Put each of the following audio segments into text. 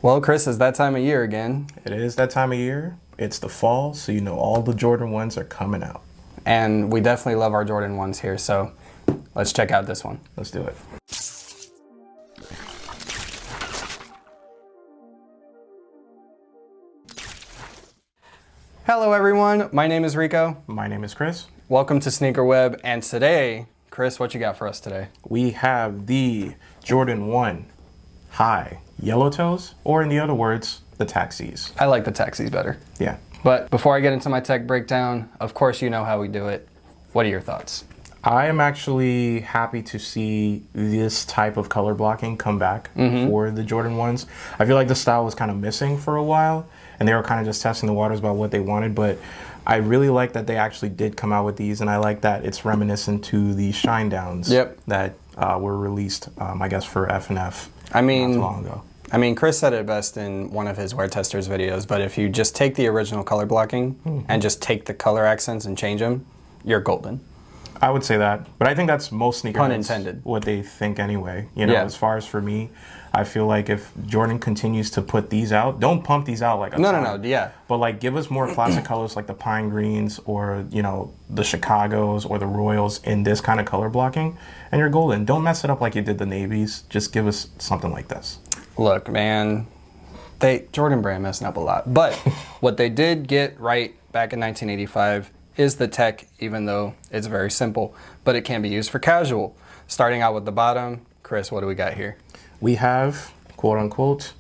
Well, Chris, it's that time of year again. It is that time of year. It's the fall, so you know all the Jordan 1s are coming out. And we definitely love our Jordan 1s here, so let's check out this one. Let's do it. Hello, everyone. My name is Rico. My name is Chris. Welcome to SneakerWeb. And today, Chris, what you got for us today? We have the Jordan 1 High Yellow Toes, or in the other words, the Taxis. I like the taxis better. Yeah. But before I get into my tech breakdown, of course you know how we do it. What are your thoughts? I am actually happy to see this type of color blocking come back for the Jordan 1s. I feel like the style was kind of missing for a while, and they were kind of just testing the waters about what they wanted, but I really like that they actually did come out with these, and I like that it's reminiscent to the Shine Downs that were released, I guess, for F&F not too long ago. I mean, Chris said it best in one of his Wear Testers videos, but if you just take the original color blocking and just take the color accents and change them, you're golden. I would say that, but I think that's most sneakerheads, Pun intended, what they think anyway. You know, as far as for me, I feel like if Jordan continues to put these out, don't pump these out like a ton. No, but like give us more classic colors like the Pine Greens or, you know, the Chicagos or the Royals in this kind of color blocking, and you're golden. Don't mess it up like you did the navies. Just give us something like this. Look, man, Jordan brand messing up a lot, but what they did get right back in 1985 is the tech, even though it's very simple, but it can be used for casual. Starting out with the bottom, Chris, what do we got here? We have, quote unquote,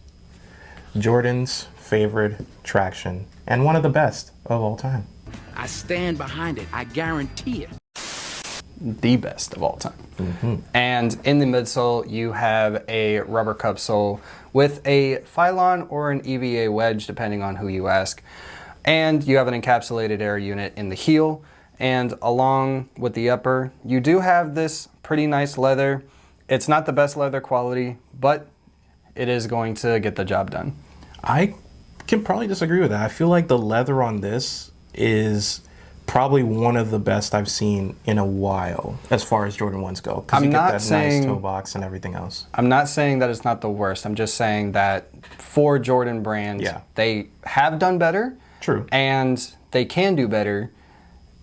Jordan's favorite traction and one of the best of all time. I stand behind it. I guarantee it. The best of all time. And in the midsole, you have a rubber cup sole with a Phylon or an EVA wedge, depending on who you ask. And you have an encapsulated air unit in the heel. And along with the upper, you do have this pretty nice leather. It's not the best leather quality, but it is going to get the job done. I can probably disagree with that. I feel like the leather on this is probably one of the best I've seen in a while as far as Jordan 1s go. Because you get that nice toe box and everything else. I'm not saying that it's not the worst. I'm just saying that for Jordan brands, they have done better. True. And they can do better.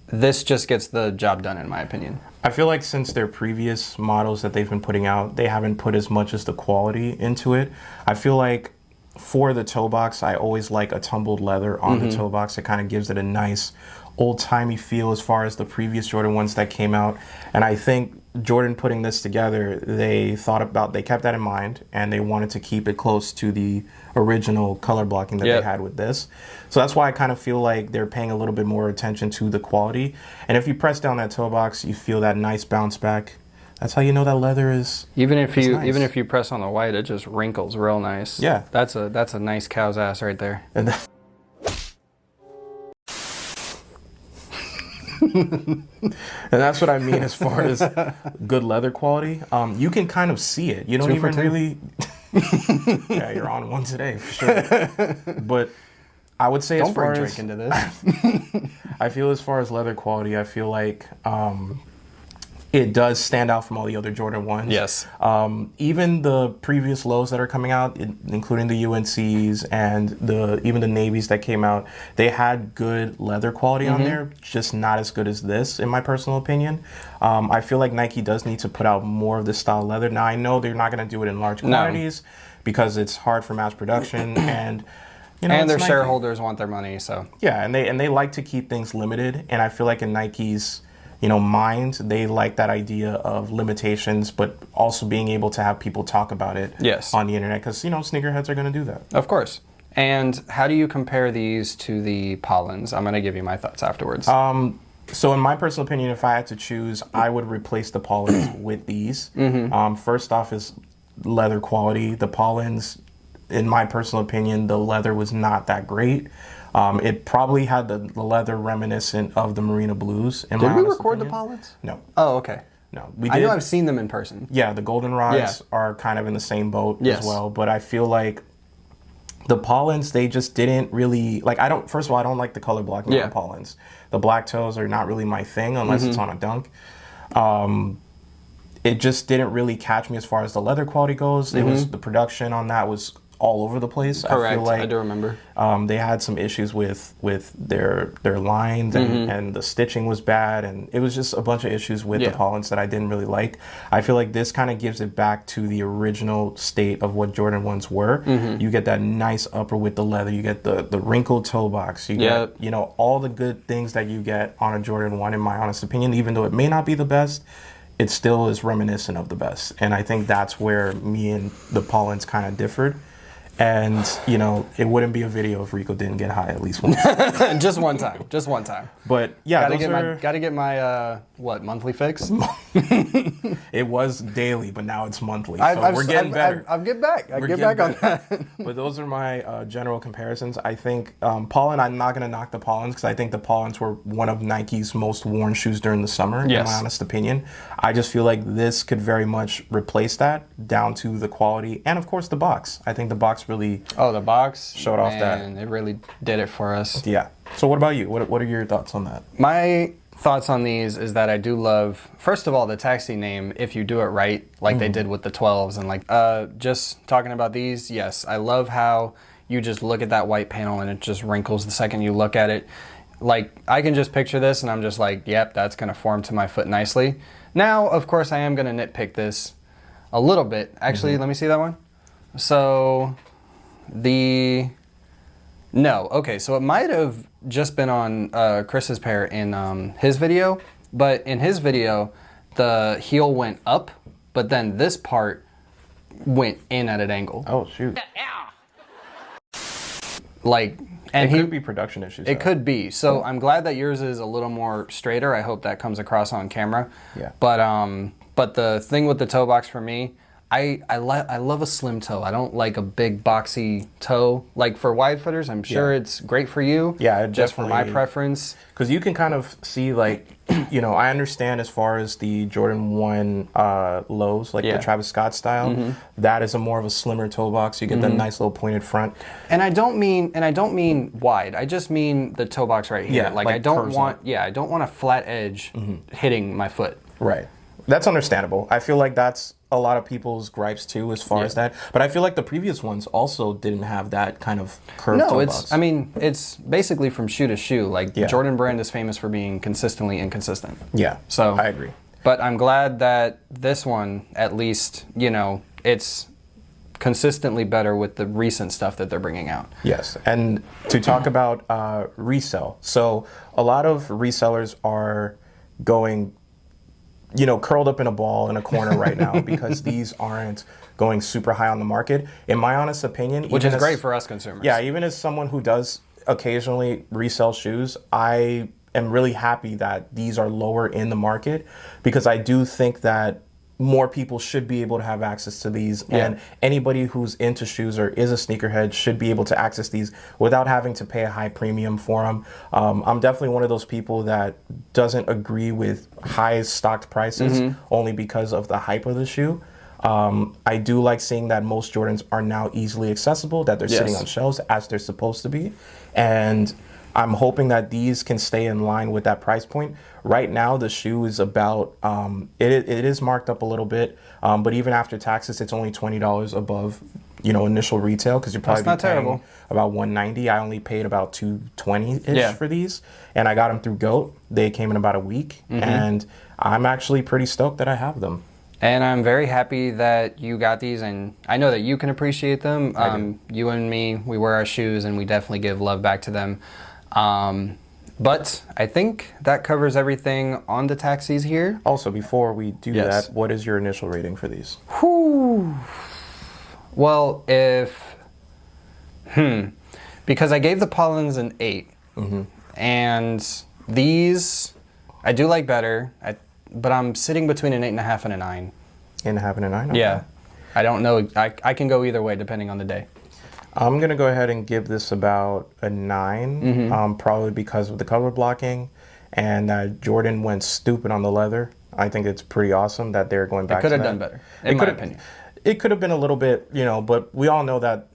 This just gets the job done, in my opinion. I feel like since their previous models that they've been putting out, they haven't put as much as the quality into it. I feel like for the toe box, I always like a tumbled leather on the toe box. It kind of gives it a nice old-timey feel as far as the previous Jordan 1s that came out. And I think Jordan putting this together, they kept that in mind, and they wanted to keep it close to the original color blocking that they had with this. So that's why I kind of feel like they're paying a little bit more attention to the quality. And if you press down that toe box, you feel that nice bounce back. That's how you know that leather is even if you press on the white, it just wrinkles real nice. Yeah. That's a nice cow's ass right there. And that's what I mean as far as good leather quality. You can kind of see it. You don't even really... Yeah, you're on one today, for sure. But I would say Don't bring drink into this. I feel as far as leather quality, I feel like it does stand out from all the other Jordan 1s. Yes. Even the previous lows that are coming out, including the UNCs and even the navies that came out, they had good leather quality on there, just not as good as this, in my personal opinion. I feel like Nike does need to put out more of this style leather. Now, I know they're not going to do it in large quantities because it's hard for mass production and... You know, and their shareholders want their money, so... Yeah, and they like to keep things limited, and I feel like in Nike's mind, they like that idea of limitations, but also being able to have people talk about it on the internet, because, sneakerheads are going to do that. Of course. And how do you compare these to the Pollens? I'm going to give you my thoughts afterwards. So in my personal opinion, if I had to choose, I would replace the Pollens with these. First off is leather quality. The Pollens, in my personal opinion, the leather was not that great. It probably had the leather reminiscent of the Marina Blues. Did we record the Pollens? No. Oh, okay. No, we did. I know I've seen them in person. Yeah, the Goldenrods are kind of in the same boat as well. But I feel like the Pollens, they just didn't really first of all, I don't like the color blocking on the Pollens. The black toes are not really my thing unless it's on a dunk. It just didn't really catch me as far as the leather quality goes. It was the production on that was all over the place. Correct. I feel like I do remember. They had some issues with their lines, and the stitching was bad, and it was just a bunch of issues with the Pollens that I didn't really like. I feel like this kind of gives it back to the original state of what Jordan 1s were. You get that nice upper with the leather, you get the wrinkled toe box, you get, you know, all the good things that you get on a Jordan 1, in my honest opinion. Even though it may not be the best, it still is reminiscent of the best. And I think that's where me and the Pollens kind of differed. And, you know, it wouldn't be a video if Rico didn't get high at least once. Just one time. Just one time. But yeah, gotta get my monthly fix? It was daily, but now it's monthly. So we're getting better. I'll get back. I'll get back on that. But those are my general comparisons. I think Pollen, I'm not going to knock the Pollens because I think the Pollens were one of Nike's most worn shoes during the summer, in my honest opinion. I just feel like this could very much replace that down to the quality and, of course, the box. I think the box really the box showed off that. And it really did it for us. Yeah. So what about you? What are your thoughts on that? My thoughts on these is that I do love, first of all, the taxi name, if you do it right, like they did with the 12s. And like, just talking about these, yes, I love how you just look at that white panel and it just wrinkles the second you look at it. Like, I can just picture this and I'm just like, yep, that's going to form to my foot nicely. Now, of course, I am going to nitpick this a little bit. Actually, let me see that one. So, so it might have just been on Chris's pair in his video, but in his video, the heel went up, but then this part went in at an angle. Oh, shoot. Like, and it could be production issues. It could be. So I'm glad that yours is a little more straighter. I hope that comes across on camera. Yeah. But the thing with the toe box for me, I love a slim toe. I don't like a big boxy toe. Like for wide footers, I'm sure it's great for you. Yeah, just for my preference. Because you can kind of see, like, you know, I understand as far as the Jordan 1 lows, like the Travis Scott style. That is a more of a slimmer toe box. You get that nice little pointed front. And I don't mean wide. I just mean the toe box right here. Yeah, like I don't want a flat edge hitting my foot. Right. That's understandable. I feel like that's a lot of people's gripes too, as far as that. But I feel like the previous ones also didn't have that kind of curved toe box. I mean, it's basically from shoe to shoe. Like the Jordan brand is famous for being consistently inconsistent. Yeah. So I agree. But I'm glad that this one, at least, you know, it's consistently better with the recent stuff that they're bringing out. Yes. And to talk about resell. So a lot of resellers are going, you know, curled up in a ball in a corner right now because these aren't going super high on the market. In my honest opinion, which is great for us consumers. Yeah, even as someone who does occasionally resell shoes, I am really happy that these are lower in the market because I do think that more people should be able to have access to these, and anybody who's into shoes or is a sneakerhead should be able to access these without having to pay a high premium for them. I'm definitely one of those people that doesn't agree with high stocked prices only because of the hype of the shoe. I do like seeing that most Jordans are now easily accessible, that they're sitting on shelves as they're supposed to be, and I'm hoping that these can stay in line with that price point. Right now, the shoe is about, it is marked up a little bit, but even after taxes, it's only $20 above, you know, initial retail, because you're probably paying about $190. I only paid about $220-ish for these, and I got them through GOAT. They came in about a week, and I'm actually pretty stoked that I have them. And I'm very happy that you got these, and I know that you can appreciate them. You and me, we wear our shoes, and we definitely give love back to them. But I think that covers everything on the taxis here. Also, before we do that, what is your initial rating for these? Whew. Well, because I gave the Pollens an 8, and these I do like better, but I'm sitting between an 8.5 and a 9. 8.5 and a 9? Okay. Yeah. I don't know. I can go either way depending on the day. I'm going to go ahead and give this about a 9, probably because of the color blocking, and Jordan went stupid on the leather. I think it's pretty awesome that they're going back to that. It could have done better, in my opinion. It could have been a little bit, you know, but we all know that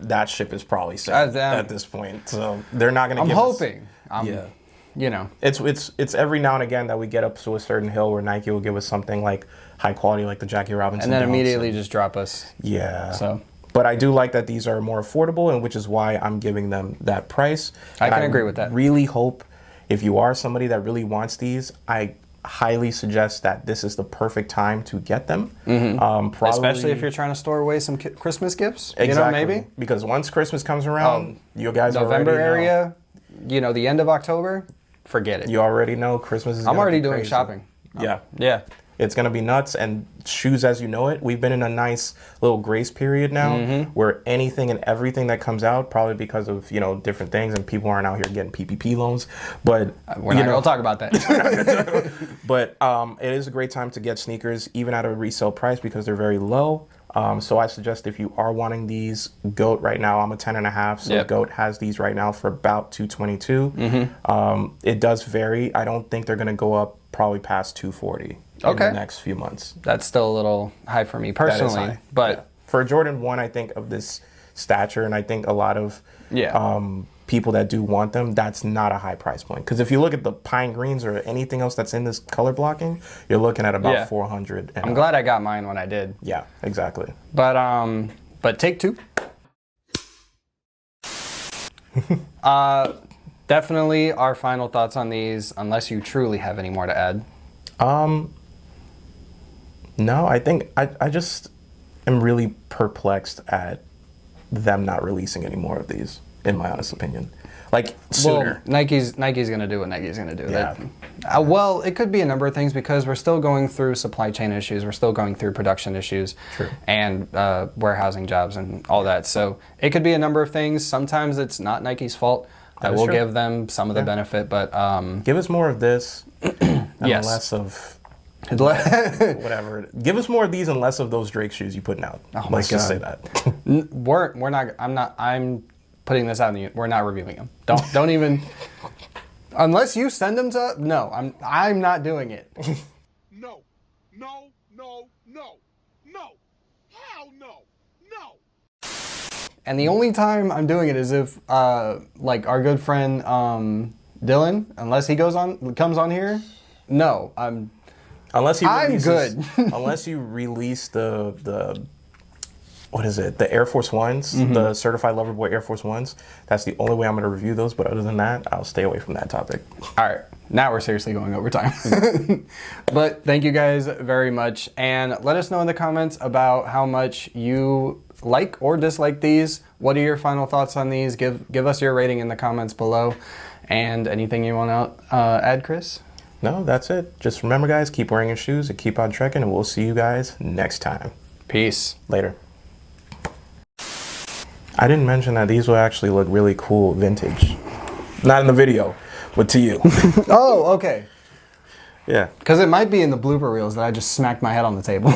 that ship is probably set at this point. So they're not going to give us... I'm hoping. You know. It's every now and again that we get up to a certain hill where Nike will give us something like high quality, like the Jackie Robinson. And then immediately just drop us. Yeah. So... But I do like that these are more affordable, and which is why I'm giving them that price. I can agree with that. Really hope if you are somebody that really wants these, I highly suggest that this is the perfect time to get them. Probably, especially if you're trying to store away some Christmas gifts. Exactly. You know, maybe because once Christmas comes around, you guys November already know. area, you know, the end of October, forget it. You already know Christmas is. I'm already be doing crazy. shopping. Yeah. Yeah. It's going to be nuts. And shoes as you know it, we've been in a nice little grace period now where anything and everything that comes out, probably because of, you know, different things and people aren't out here getting PPP loans. But we're not going to talk about that. But it is a great time to get sneakers, even at a resale price, because they're very low. So I suggest if you are wanting these, GOAT right now, I'm a 10.5. So GOAT has these right now for about $222. It does vary. I don't think they're going to go up probably past $240 in the next few months. That's still a little high for me personally. That is high. But for a Jordan 1, I think of this stature, and I think a lot of people that do want them, that's not a high price point. Because if you look at the pine greens or anything else that's in this color blocking, you're looking at about 400. I'm glad I got mine when I did. Yeah, exactly. But take two. Definitely our final thoughts on these, unless you truly have any more to add. No, I think I just am really perplexed at them not releasing any more of these, in my honest opinion. Like, sooner. Well, Nike's going to do what Nike's going to do. Yeah. Well, it could be a number of things because we're still going through supply chain issues. We're still going through production issues. True. And warehousing jobs and all that. So it could be a number of things. Sometimes it's not Nike's fault. I will give them some of the benefit, but... give us more of this and less of... whatever. Give us more of these and less of those Drake shoes you putting out. Oh my Let's God. just say that. We're not... I'm putting this out in the... We're not reviewing them. Don't even... Unless you send them to... No, I'm not doing it. No. No. No. No. No. Hell no. No. And the only time I'm doing it is if, like our good friend Dylan, unless he comes on here, no, unless he releases, I'm good. Unless you release the what is it? The Air Force Ones, the Certified Lover Boy Air Force Ones. That's the only way I'm going to review those. But other than that, I'll stay away from that topic. All right. Now we're seriously going over time. But thank you guys very much. And let us know in the comments about how much you like or dislike these. What are your final thoughts on these? Give us your rating in the comments below. And anything you want to add, Chris? No, that's it. Just remember, guys, keep wearing your shoes and keep on trekking. And we'll see you guys next time. Peace. Later. I didn't mention that these will actually look really cool vintage. Not in the video, but to you. Oh, okay. Yeah. Because it might be in the blooper reels that I just smacked my head on the table.